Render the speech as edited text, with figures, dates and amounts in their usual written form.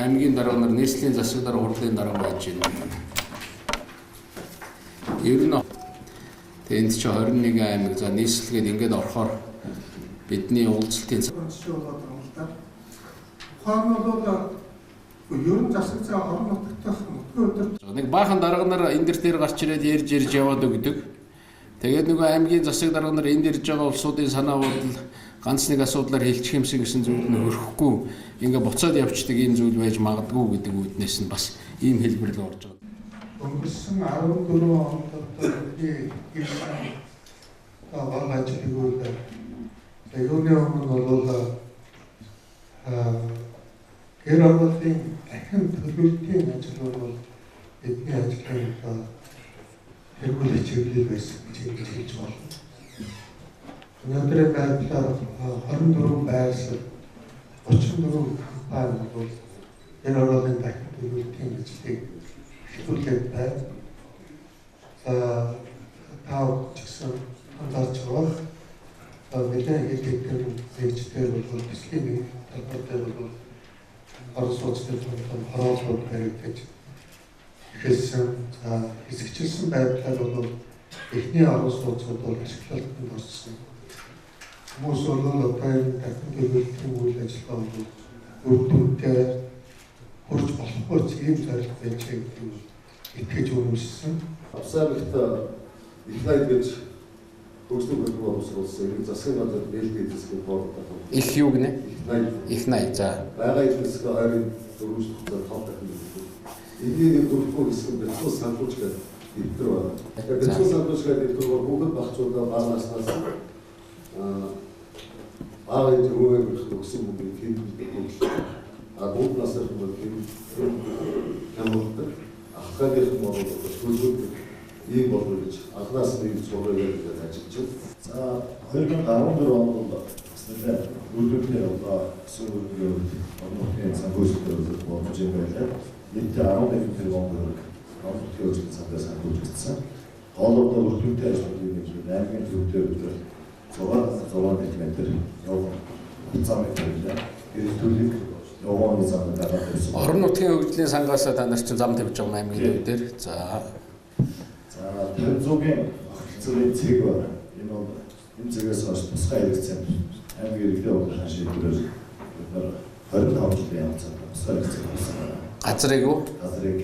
аймгийн дарга нар нийслэлийн засаг дарга хурлын дарга байж байна. Ер нь энд чи 21 аймаг за нийслэлгээд ингээд орохоор бидний уулзалтын ухаан бол ер нь засаг зай орон нутгатах өдөр нэг баахан дарга нар энэ дээр гарч ирээд ярьж яваад өгдөг. Тэгээд нөгөө аймгийн засаг дарга нар энд ирж байгаа улсуудын санаа бодол ганц нэг асуудлаар хэлчих юмсан гэсэн зүйл нь хөрөхгүй ингээ буцаад явцдаг ийм зүйл байж магадгүй гэдэг үүднээс нь бас ийм хэлбэрлэл орж байгаа. өнгөрсөн 14 онд би ирсэн баг ажлыг үүргээ. Юуны өмнө бол гэр орнуудын дахин төлөвлөлтийн ажил бол бидний ажлын хэрэглэл чиглэл байсан гэж хэлж байна. Өнөөдрийн байдлаар 24 байршил 34 компани бол гэр орнуудын дахин төлөвлөлтийн ажлыг эхлүүлээд байна. Тав гэсэн анзаарч байгаа. Мэдээ хэлдэг нэгжтэй бол төслийн нэг талбартай бол орон сууцны хорооллууд баригдаж ихэлсэн. Хэсэгчилсэн байдлаар бол эхний орон сууцууд бол ашиглалтанд орсон. Хүмүүс бол одоо энэ дахин төлөвлөлтийн үйл ажиллагаа бол үр дүнтэй хурж болохгүй ийм зорилго байж байгаа итгэж үнэмшсэн. Авсаагт их найд гэж хөгжлийн хөтөлбөр боловсруулсан засгийн газар нээлттэй засгийн боорд их юу гинэ? Их найд за. Байгаль эзэсгээ 24 хугацаанд тав дахин төлөвлөв. Энийг дөрөвдүгээр хэсэг бэлтгэл санхүүж гэдэг дэвтэр байна. Бэлтгэл санхүүж гэдэг дэвтэр бол бүгд багцуудаа бага наснаас бага төрөөр өгсөн бүгд хэлбэлдэг. Бүгд насны хүмүүс ямар ахлагын мод төлөвлөлт ийм болов гэж анхнаас нэг зургийг ажиллаж байна. За 2014 онд бол бас нэлээд үйлдвэрлэлийн явдлаа сүүлийн орнотын санхүүжилтээр болж байлаа. Нийтдээ 11 тэрбум төгрөг орнотын үйлдвэрлэлийн санхээс санхүүжигдсэн. Хоолойдоо үйлдвэрлэлийн ажлын нэг 8 төвтэй өдөр 6 мм явсан мэтрэлээ. Энэ төлөв явганы зам дараа тавьсан. Орон нутгийн хөгжлийн сангаас та нар чинь зам тавьж байгаа аймгийн дээр. За Тэрзүүгийн ахилцгийн цэг байна. Энэ бол энэ цэгээс хойш тусгай хэрэгцээ аймгийн иргэдийн урлагийн шийдвэрээр бид нар 25 жилийн хугацаанд тусгай хэрэгцээ хийсэн. Газрыг уу? Газрыг